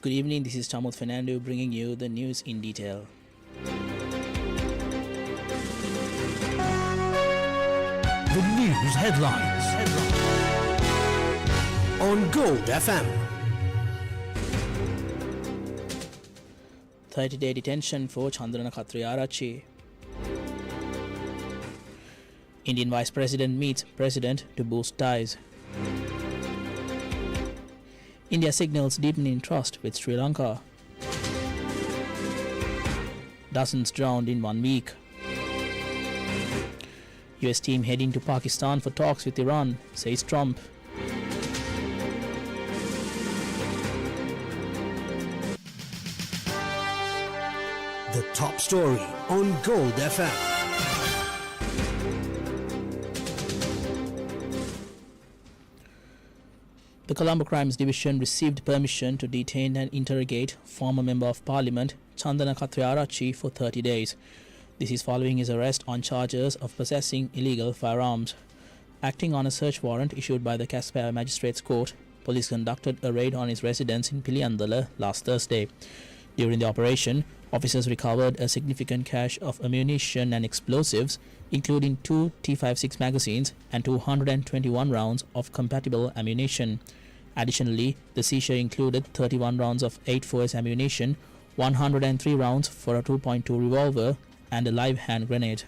Good evening, this is Tamuth Fernando bringing you the news in detail. The news headlines on Gold FM. 30-day detention for Chandana Khatriyarachchi. Indian Vice President meets President to boost ties. India signals deepening trust with Sri Lanka. Dozens drowned in 1 week. US team heading to Pakistan for talks with Iran, says Trump. The top story on Gold FM. The Colombo Crimes Division received permission to detain and interrogate former Member of Parliament Chandana Khatriyarachchi for 30 days. This is following his arrest on charges of possessing illegal firearms. Acting on a search warrant issued by the Casper Magistrates Court, police conducted a raid on his residence in Piliyandala last Thursday. During the operation, officers recovered a significant cache of ammunition and explosives, including 2 T56 magazines and 221 rounds of compatible ammunition. Additionally, the seizure included 31 rounds of 8.4s ammunition, 103 rounds for a 2.2 revolver, and a live hand grenade.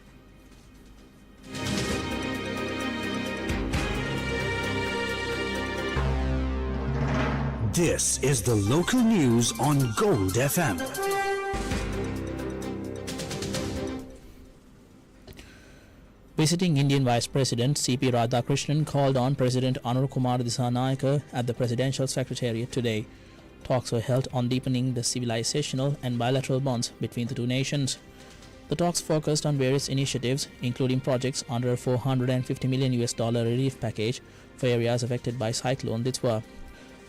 This is the local news on Gold FM. Visiting Indian Vice President C.P. Radhakrishnan called on President Anura Kumar Dissanayake at the Presidential Secretariat today. Talks were held on deepening the civilizational and bilateral bonds between the two nations. The talks focused on various initiatives, including projects under a $450 million relief package for areas affected by Cyclone Ditwa.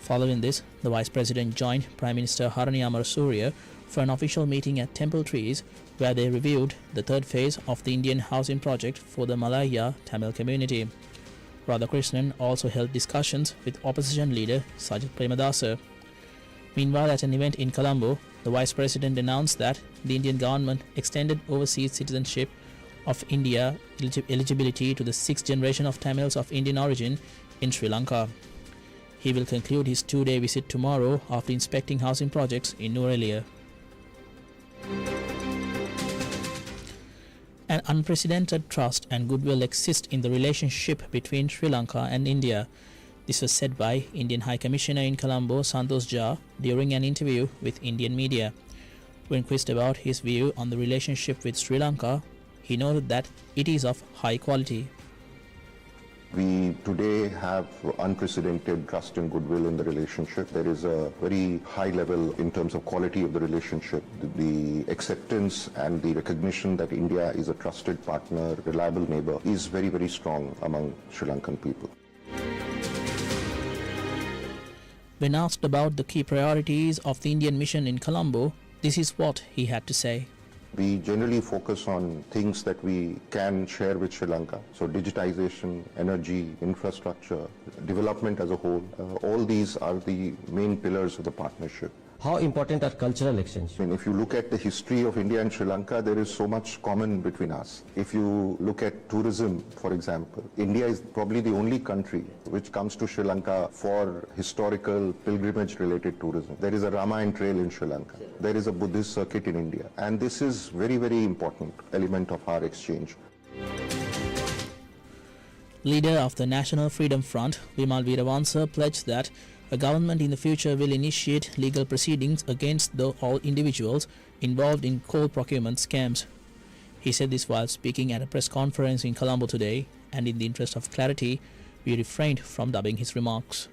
Following this, the Vice President joined Prime Minister Harani Amarasuriya for an official meeting at Temple Trees, where they reviewed the third phase of the Indian housing project for the Malaya Tamil community. Radhakrishnan also held discussions with opposition leader Sajith Premadasa. Meanwhile, at an event in Colombo, the Vice President announced that the Indian government extended overseas citizenship of India eligibility to the 6th generation of Tamils of Indian origin in Sri Lanka. He will conclude his 2-day visit tomorrow after inspecting housing projects in Nuwara. An unprecedented trust and goodwill exist in the relationship between Sri Lanka and India. This was said by Indian High Commissioner in Colombo, Santosh Jha, during an interview with Indian media. When quizzed about his view on the relationship with Sri Lanka, he noted that it is of high quality. We today have unprecedented trust and goodwill in the relationship. There is a very high level in terms of quality of the relationship. The acceptance and the recognition that India is a trusted partner, reliable neighbor, is very, very strong among Sri Lankan people. When asked about the key priorities of the Indian mission in Colombo, this is what he had to say. We generally focus on things that we can share with Sri Lanka. So digitization, energy, infrastructure, development as a whole, all these are the main pillars of the partnership. How important are cultural exchange? I mean, if you look at the history of India and Sri Lanka, there is so much common between us. If you look at tourism, for example, India is probably the only country which comes to Sri Lanka for historical pilgrimage-related tourism. There is a Ramayana trail in Sri Lanka. There is a Buddhist circuit in India. And this is very, very important element of our exchange. Leader of the National Freedom Front, Vimal Veeravansa, pledged that a government in the future will initiate legal proceedings against all individuals involved in coal procurement scams. He said this while speaking at a press conference in Colombo today, and in the interest of clarity, we refrained from dubbing his remarks.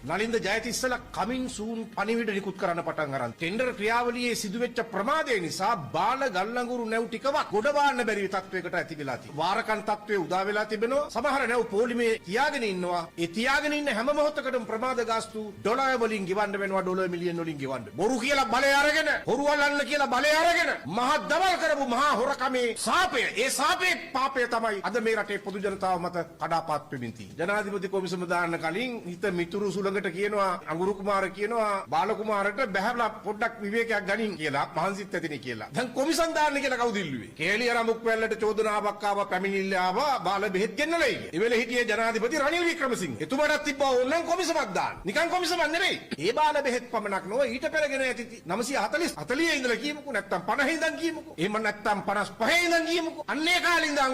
Nalinda ජයතිස්සල කමින් සූන් පණිවිඩ නිකුත් කරන්න පටන් ගන්න. Tender ක්‍රියාවලියේ සිදුවෙච්ච ප්‍රමාදය නිසා බාල ගල්ලඟුරු නැව් ටිකවත් ගොඩ බාන්න බැරි තත්වයකට ඇති වෙලා තියෙනවා. වාරකන් තත්වයේ උදා වෙලා තිබෙනවා. සමහර නැව් පොලිමේ තියාගෙන ඉන්නවා. ඒ තියාගෙන ඉන්න හැම මොහොතකටම ප්‍රමාද ගාස්තු ඩොලර් වලින් ගෙවන්න වෙනවා ඩොලර් මිලියන් වලින් ගෙවන්න. බොරු කියලා බලය අරගෙන, හොරු අල්ලන්න කියලා බලය අරගෙන මහා දවල් කරපු මහා හොරකමේ සාපය. ඒ සාපේ පාපය තමයි අද මේ රටේ පොදු ජනතාව මත කඩාපාත් වෙමින් තියෙන්නේ. ජනාධිපති කොමිසම දාන්න කලින් හිත මිතුරු සුල උලඟට කියනවා අඟුරු කුමාර කියනවා බාල කුමාරට බහැරලා පොඩ්ඩක් විවේකයක් ගනින් කියලා මහන්සිත් ඇතිනේ කියලා. දැන් කොමිසම් දාන්න කියලා කවුද ඉල්ලුවේ? කේලිය රමුක් වැල්ලට චෝදනාවක් ආවා පැමිණිල්ල ආවා බාල බෙහෙත් ගෙන්නලා ඉන්නේ. ඒ වෙලේ හිටියේ ජනාධිපති රනිල් වික්‍රමසිංහ. එතුමාටත් තිබ්බා ඕනනම් කොමිසමක් දාන්න. නිකන් කොමිසමක් නෙවෙයි. ඒ බාල බෙහෙත් පමණක් නොව ඊට පෙරගෙන ඇති 940 ඉඳලා කියමුකෝ නැත්තම් 50 ඉඳන් කියමුකෝ. එහෙම නැත්තම් 55 ඉඳන් කියමුකෝ. අන්නේ කාලේ ඉඳන්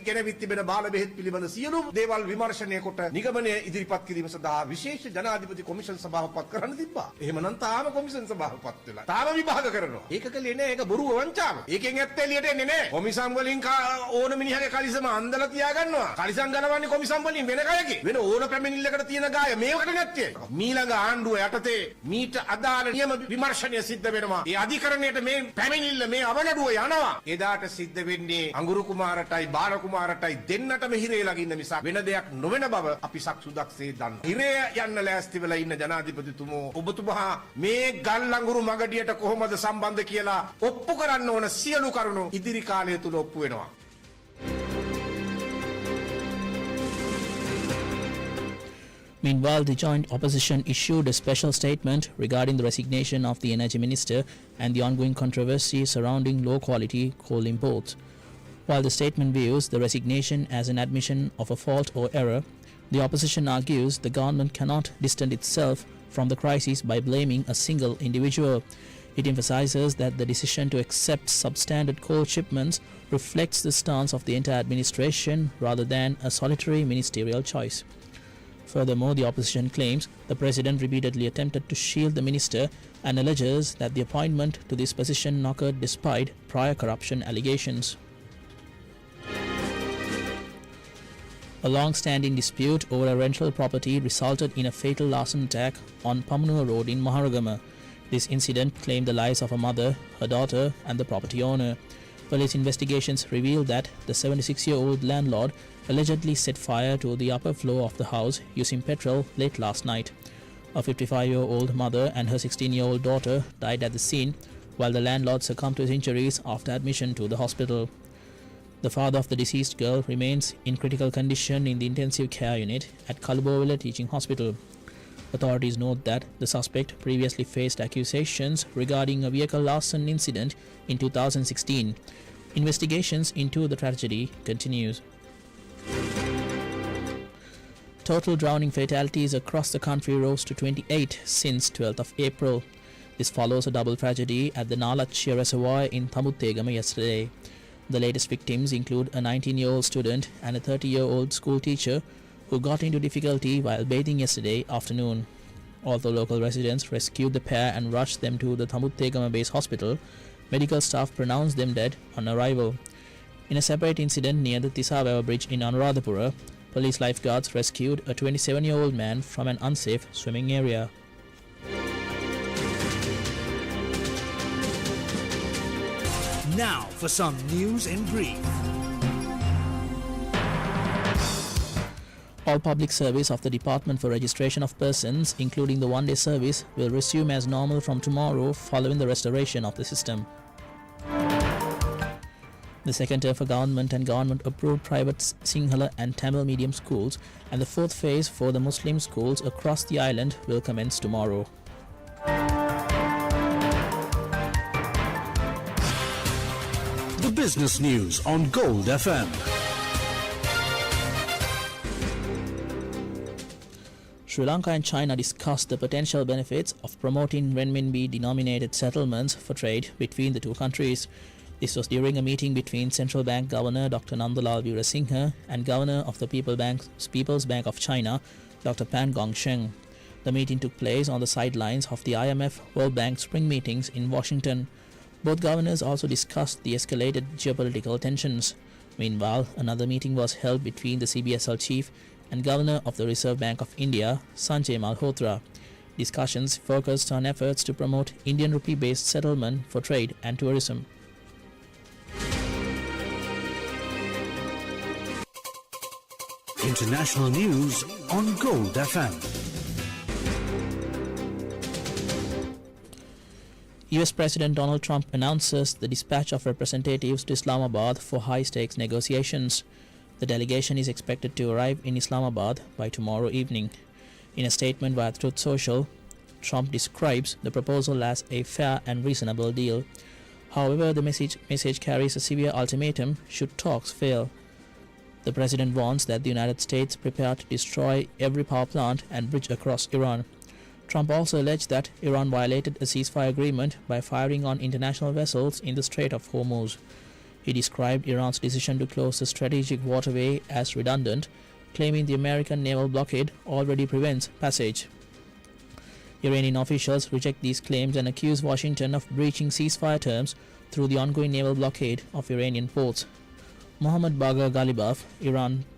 ගෙනවිත් තිබෙන බාල බෙහෙත් පිළිබඳ සියලු දේවල් විමර්ශනය කොට නිගමනය ඉදිරිපත් කිරීම සඳහා විශේෂ ජනාධිපති කොමිෂන් සභාවක් පත් කරන්න තිබ්බා. එහෙමනම් තාම කොමිෂන් සභාවක් පත් වෙලා. තාම විභාග කරනවා. ඒක කලේ නෑ. ඒක බොරුව වංචාව. ඒකෙන් ඇත්ත එළියට එන්නේ නෑ. කොමිසම් වලින් ඕන මිනිහගේ කලිසම අන්දලා තියා ගන්නවා. කලිසම් ගලවන්නේ කොමිසම් වලින් වෙන කයකේ. වෙන ඕන පැමිණිල්ලකට තියෙන ගාය මේකට නැත්තේ. මීළඟ ආණ්ඩුව යටතේ මීට අදාළ නියම විමර්ශනය සිද්ධ වෙනවා. ඒ අධිකරණයට මේ පැමිණිල්ල මේ අවනඩුව යනවා. එදාට සිද්ධ වෙන්නේ අඟුරු කුමාරටයි බාල කුමාරටයි දෙන්නටම හිරේ ලගින්න මිසක් වෙන දෙයක් නොවන බව අපි සක්සුදක්සේ දන්නවා. හිරේ යන්න ලෑස්ති වෙලා ඉන්න ජනාධිපතිතුමෝ ඔබතුමා මේ ගල් අඟුරු මගඩියට කොහොමද සම්බන්ධ කියලා ඔප්පු කරන්න ඕන සියලු කරුණු ඉදිරි කාලය තුල ඔප්පු වෙනවා. Meanwhile, the joint opposition issued a special statement regarding the resignation of the energy minister and the ongoing controversy surrounding low-quality coal imports. While the statement views the resignation as an admission of a fault or error, the opposition argues the government cannot distance itself from the crisis by blaming a single individual. It emphasizes that the decision to accept substandard coal shipments reflects the stance of the entire administration rather than a solitary ministerial choice. Furthermore, the opposition claims the president repeatedly attempted to shield the minister and alleges that the appointment to this position occurred despite prior corruption allegations. A long-standing dispute over a rental property resulted in a fatal arson attack on Pamanur Road in Maharagama. This incident claimed the lives of a mother, her daughter and the property owner. Police investigations revealed that the 76-year-old landlord allegedly set fire to the upper floor of the house using petrol late last night. A 55-year-old mother and her 16-year-old daughter died at the scene, while the landlord succumbed to his injuries after admission to the hospital. The father of the deceased girl remains in critical condition in the intensive care unit at Kalubowila Teaching Hospital. Authorities note that the suspect previously faced accusations regarding a vehicle arson incident in 2016. Investigations into the tragedy continues. Total drowning fatalities across the country rose to 28 since 12th of April. This follows a double tragedy at the Nalachia Reservoir in Thamuttegama yesterday. The latest victims include a 19-year-old student and a 30-year-old school teacher who got into difficulty while bathing yesterday afternoon. Although local residents rescued the pair and rushed them to the Thamuttegama base hospital, medical staff pronounced them dead on arrival. In a separate incident near the Tisaveva bridge in Anuradhapura, police lifeguards rescued a 27-year-old man from an unsafe swimming area. Now for some news in brief. All public service of the Department for Registration of Persons, including the one-day service, will resume as normal from tomorrow following the restoration of the system. The second term for government and government-approved private Sinhala and Tamil medium schools and the fourth phase for the Muslim schools across the island will commence tomorrow. The business news on Gold FM. Sri Lanka and China discussed the potential benefits of promoting renminbi-denominated settlements for trade between the two countries. This was during a meeting between Central Bank Governor Dr. Nandalal Veerasinghe and Governor of the People's Bank of China, Dr. Pan Gongsheng. The meeting took place on the sidelines of the IMF World Bank spring meetings in Washington. Both governors also discussed the escalated geopolitical tensions. Meanwhile, another meeting was held between the CBSL chief and Governor of the Reserve Bank of India, Sanjay Malhotra. Discussions focused on efforts to promote Indian rupee-based settlement for trade and tourism. International news on Gold FM. US President Donald Trump announces the dispatch of representatives to Islamabad for high-stakes negotiations. The delegation is expected to arrive in Islamabad by tomorrow evening. In a statement via Truth Social, Trump describes the proposal as a fair and reasonable deal. However, the message carries a severe ultimatum should talks fail. The president warns that the United States prepare to destroy every power plant and bridge across Iran. Trump also alleged that Iran violated a ceasefire agreement by firing on international vessels in the Strait of Hormuz. He described Iran's decision to close the strategic waterway as redundant, claiming the American naval blockade already prevents passage. Iranian officials reject these claims and accuse Washington of breaching ceasefire terms through the ongoing naval blockade of Iranian ports. Mohammad Bagher Ghalibaf,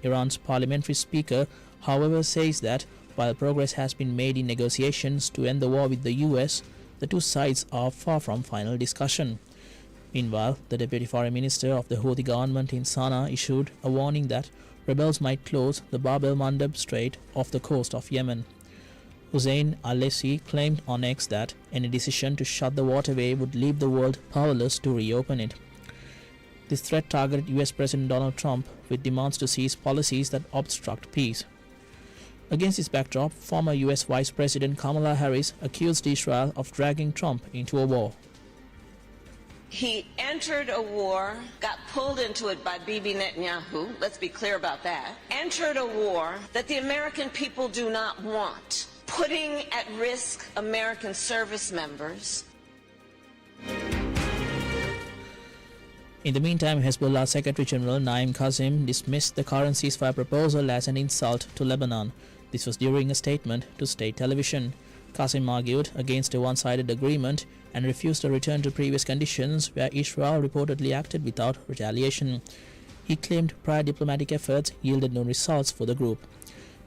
Iran's parliamentary speaker, however, says that while progress has been made in negotiations to end the war with the US, the two sides are far from final discussion. Meanwhile, the deputy foreign minister of the Houthi government in Sana'a issued a warning that rebels might close the Bab el-Mandeb Strait off the coast of Yemen. Hussein al-Laisi claimed on X that any decision to shut the waterway would leave the world powerless to reopen it. This threat targeted US President Donald Trump with demands to cease policies that obstruct peace. Against this backdrop, former US Vice President Kamala Harris accused Israel of dragging Trump into a war. He entered a war, got pulled into it by Bibi Netanyahu, let's be clear about that, entered a war that the American people do not want, putting at risk American service members. In the meantime, Hezbollah Secretary General Naim Qassem dismissed the current ceasefire proposal as an insult to Lebanon. This was during a statement to state television. Qassem argued against a one-sided agreement and refused a return to previous conditions where Israel reportedly acted without retaliation. He claimed prior diplomatic efforts yielded no results for the group.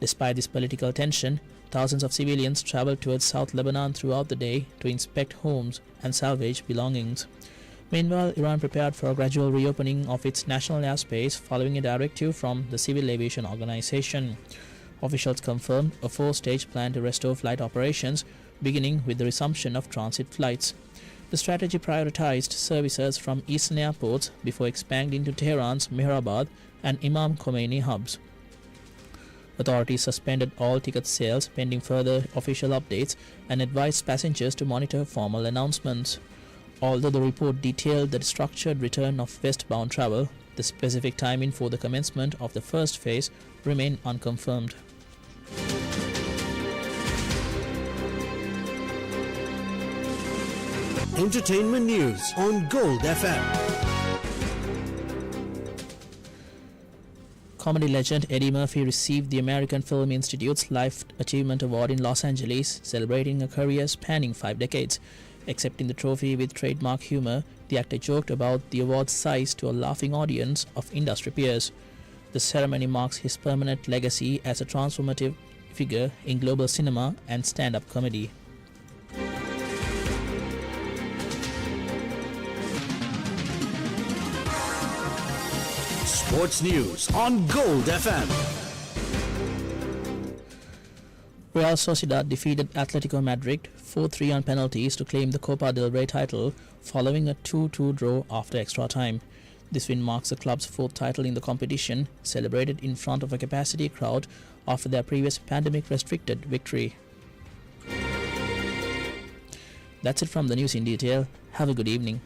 Despite this political tension, thousands of civilians traveled towards South Lebanon throughout the day to inspect homes and salvage belongings. Meanwhile, Iran prepared for a gradual reopening of its national airspace following a directive from the Civil Aviation Organization. Officials confirmed a four-stage plan to restore flight operations, beginning with the resumption of transit flights. The strategy prioritized services from eastern airports before expanding to Tehran's Mehrabad and Imam Khomeini hubs. Authorities suspended all ticket sales pending further official updates and advised passengers to monitor formal announcements. Although the report detailed the structured return of westbound travel, the specific timing for the commencement of the first phase remained unconfirmed. Entertainment news on Gold FM. Comedy legend Eddie Murphy received the American Film Institute's Life Achievement Award in Los Angeles, celebrating a career spanning 5 decades. Accepting the trophy with trademark humor, the actor joked about the award's size to a laughing audience of industry peers. The ceremony marks his permanent legacy as a transformative figure in global cinema and stand-up comedy. Sports news on Gold FM. Real Sociedad defeated Atletico Madrid 4-3 on penalties to claim the Copa del Rey title following a 2-2 draw after extra time. This win marks the club's 4th title in the competition, celebrated in front of a capacity crowd after their previous pandemic-restricted victory. That's it from the news in detail. Have a good evening.